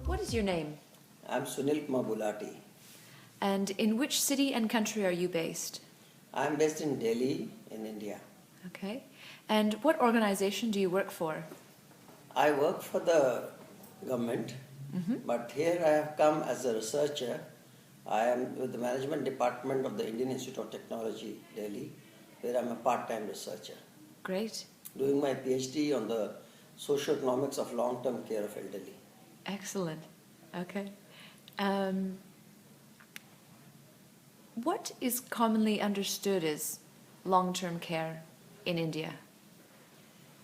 What is your name? I'm Sunil Kumar Gulati. And in which city and country are you based? I'm based in Delhi, in India. Okay. And what organization do you work for? I work for the government, but here I have come as a researcher. I am with the management department of the Indian Institute of Technology, Delhi, where I'm a part-time researcher, Great. doing my PhD on the socio-economics of long-term care of elderly. Excellent. Okay. What is commonly understood as long-term care in India?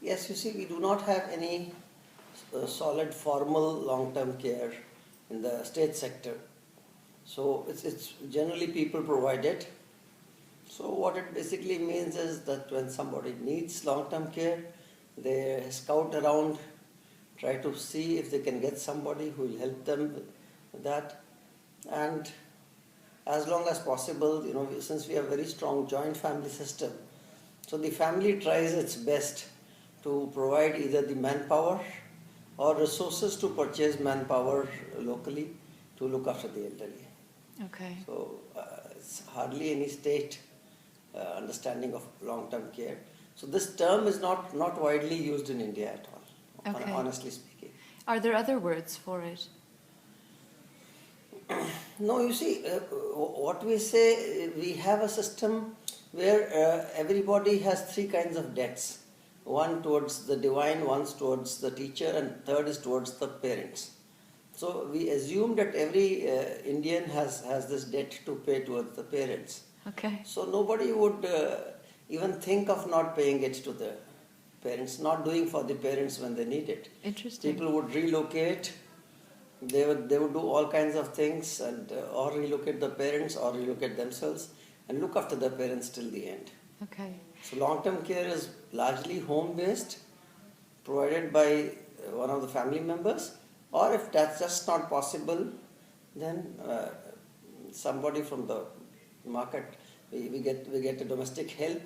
Yes, you see, we do not have any solid formal long-term care in the state sector. So it's generally people provided. So what it basically means is that when somebody needs long-term care, they scout around, try to see if they can get somebody who will help them with that. And as long as possible, since we have a very strong joint family system, so the family tries its best to provide either the manpower or resources to purchase manpower locally to look after the elderly. Okay. So it's hardly any state understanding of long-term care. So this term is not widely used in India at all, Okay. honestly speaking. Are there other words for it? No, you see, what we say, we have a system where everybody has three kinds of debts. One towards the divine, one towards the teacher, and third is towards the parents. So we assume that every Indian has this debt to pay towards the parents. Okay. So nobody would even think of not paying it to the parents, not doing for the parents when they need it. Interesting. People would relocate. They would do all kinds of things, and or relocate the parents or relocate themselves and look after the parents till the end. Okay. So long-term care is largely home-based, provided by one of the family members, or if that's just not possible, then somebody from the market, we get a domestic help,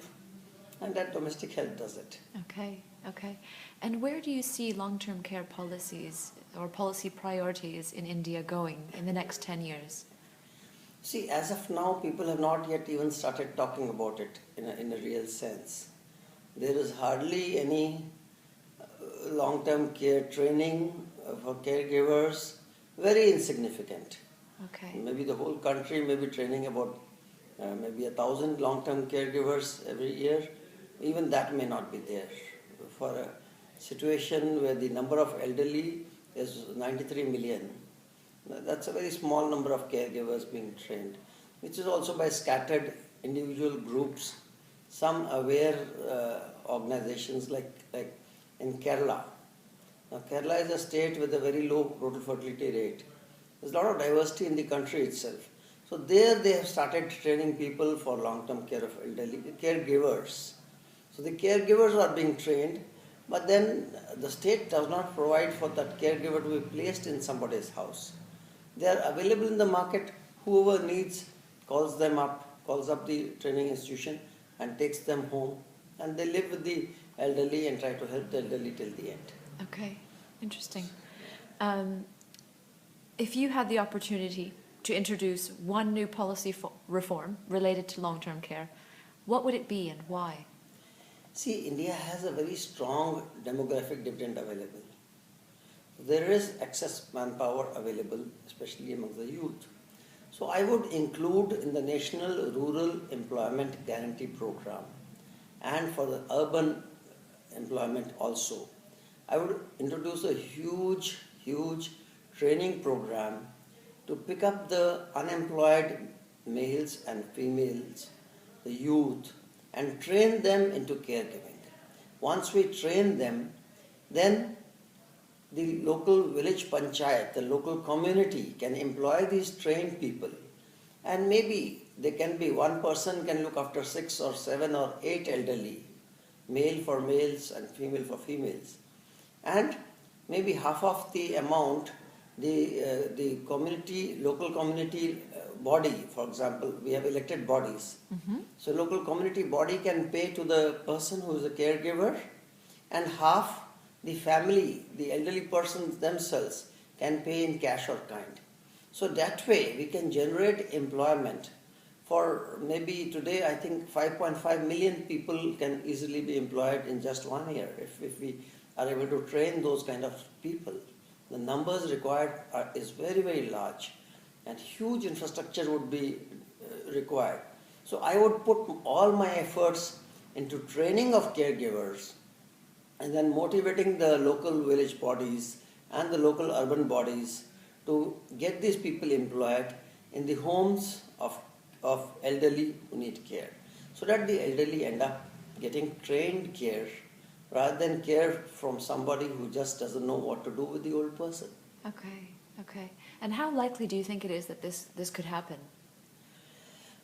and that domestic help does it. Okay. Okay. And where do you see long-term care policies or policy priorities in India going in the next 10 years? See, as of now, people have not yet even started talking about it in a real sense. There is hardly any long-term care training for caregivers, very insignificant. Okay. Maybe the whole country may be training about maybe 1,000 long-term caregivers every year. Even that may not be there. For a situation where the number of elderly is 93 million, that's a very small number of caregivers being trained, which is also by scattered individual groups, some aware organizations like in Kerala. Now Kerala is a state with a very low total fertility rate. There's a lot of diversity in the country itself. So there they have started training people for long-term care of elderly, caregivers. So the caregivers are being trained, but then the state does not provide for that caregiver to be placed in somebody's house. They are available in the market. Whoever needs calls up the training institution and takes them home, and they live with the elderly and try to help the elderly till the end. Okay. Interesting. If you had the opportunity to introduce one new policy reform related to long-term care, what would it be and why? See, India has a very strong demographic dividend available. There is excess manpower available, especially among the youth. So I would include in the National Rural Employment Guarantee Program, and for the urban employment also, I would introduce a huge training program to pick up the unemployed males and females, the youth, and train them into caregiving. Once we train them, then the local village panchayat, the local community can employ these trained people, and maybe they can be, one person can look after 6 or 7 or 8 elderly, male for males and female for females, and maybe half of the amount the local community body, for example, we have elected bodies. So local community body can pay to the person who is a caregiver, and half the family, the elderly persons themselves, can pay in cash or kind. So that way we can generate employment for maybe today I think 5.5 million people can easily be employed in just 1 year if we are able to train those kind of people. The numbers required is very, very large, and huge infrastructure would be required. So I would put all my efforts into training of caregivers and then motivating the local village bodies and the local urban bodies to get these people employed in the homes of elderly who need care, so that the elderly end up getting trained care rather than care from somebody who just doesn't know what to do with the old person. Okay, okay. And how likely do you think it is that this could happen?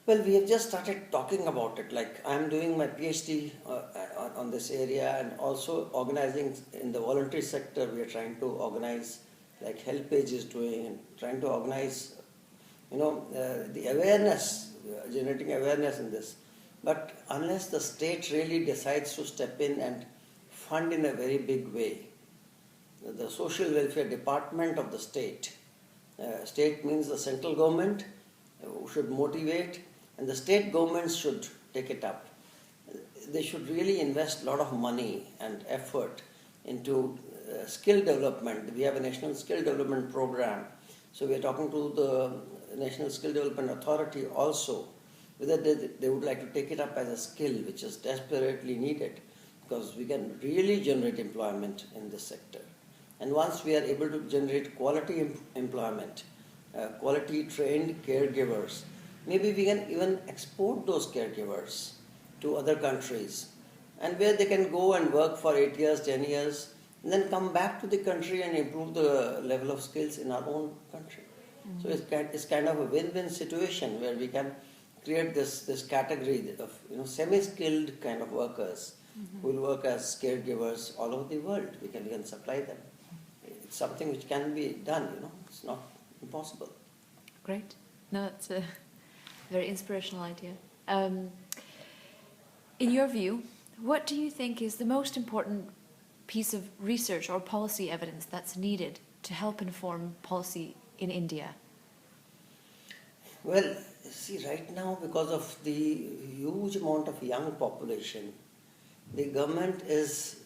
Well, we have just started talking about it. Like I'm doing my PhD on this area, and also organizing in the voluntary sector. We are trying to organize, like HelpAge is doing, and trying to organize, the awareness, generating awareness in this. But unless the state really decides to step in and fund in a very big way, the social welfare department of the state, state means the central government, should motivate, and the state governments should take it up. They should really invest a lot of money and effort into skill development. We have a national skill development program, so we are talking to the National Skill Development Authority also, whether they would like to take it up as a skill which is desperately needed, because we can really generate employment in this sector. And once we are able to generate quality employment, quality trained caregivers, maybe we can even export those caregivers to other countries, and where they can go and work for 8 years, 10 years, and then come back to the country and improve the level of skills in our own country. So it's kind of a win-win situation where we can create this category of semi-skilled kind of workers who will work as caregivers all over the world. We can supply them. It's something which can be done. It's not impossible. Great. No, it's a very inspirational idea. In your view, what do you think is the most important piece of research or policy evidence that's needed to help inform policy in India? Well, see, right now, because of the huge amount of young population, the government is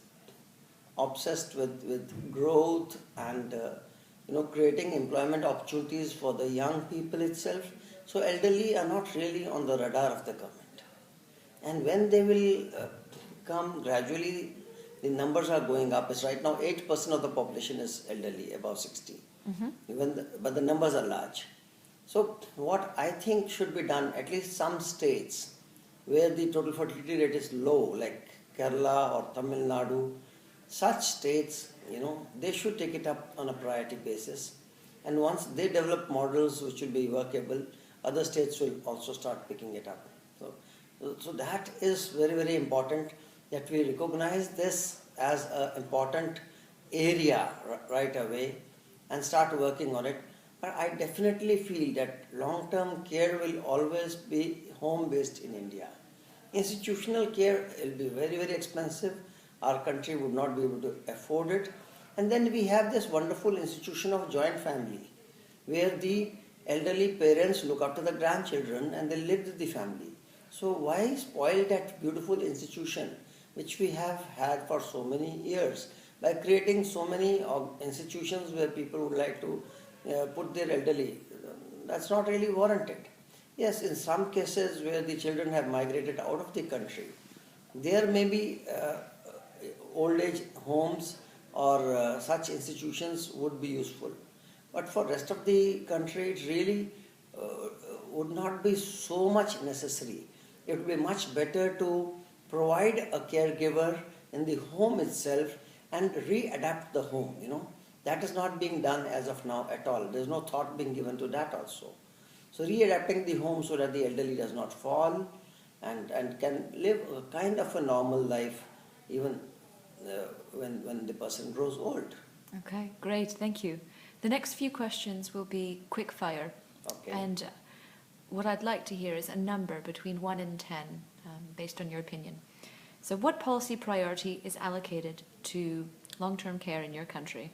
obsessed with growth and creating employment opportunities for the young people itself. So elderly are not really on the radar of the government. And when they will come gradually, the numbers are going up. It's right now 8% of the population is elderly, above 60. But the numbers are large. So what I think should be done, at least some states where the total fertility rate is low, like Kerala or Tamil Nadu, such states, they should take it up on a priority basis. And once they develop models which will be workable, other states will also start picking it up. So that is very, very important, that we recognize this as an important area right away and start working on it. But I definitely feel that long-term care will always be home-based in India. Institutional care will be very, very expensive. Our country would not be able to afford it. And then we have this wonderful institution of joint family, where the elderly parents look after the grandchildren and they live with the family. So why spoil that beautiful institution which we have had for so many years by creating so many institutions where people would like to put their elderly? That's not really warranted. Yes, in some cases where the children have migrated out of the country, there may be old age homes or such institutions would be useful. But for rest of the country, it really would not be so much necessary. It would be much better to provide a caregiver in the home itself and readapt the home. That is not being done as of now at all. There is no thought being given to that also. So readapting the home so that the elderly does not fall and can live a kind of a normal life even when the person grows old. Okay, great, thank you. The next few questions will be quick fire. Okay. And what I'd like to hear is a number between 1 and 10, based on your opinion. So what policy priority is allocated to long-term care in your country?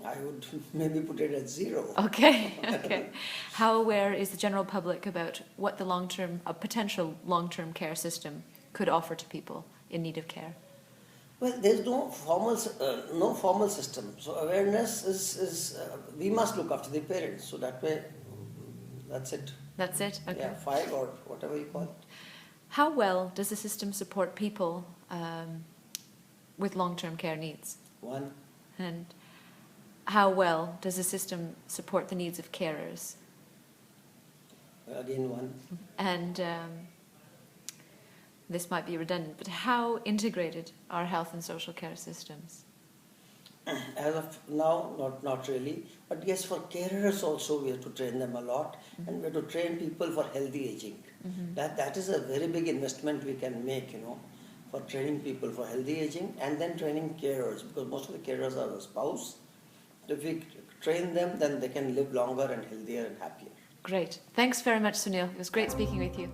I would maybe put it at 0. Okay, okay. How aware is the general public about what the a potential long-term care system could offer to people in need of care? Well, there's no formal system. So awareness is we must look after the parents. So that way, that's it. That's it? Okay. Yeah, 5 or whatever you call it. How well does the system support people with long-term care needs? 1. And how well does the system support the needs of carers? Again, 1. And this might be redundant, but how integrated are health and social care systems? As of now, not really. But yes, for carers also we have to train them a lot, and we have to train people for healthy aging. That is a very big investment we can make, for training people for healthy aging, and then training carers, because most of the carers are the spouse. If we train them, then they can live longer and healthier and happier. Great. Thanks very much, Sunil. It was great speaking with you.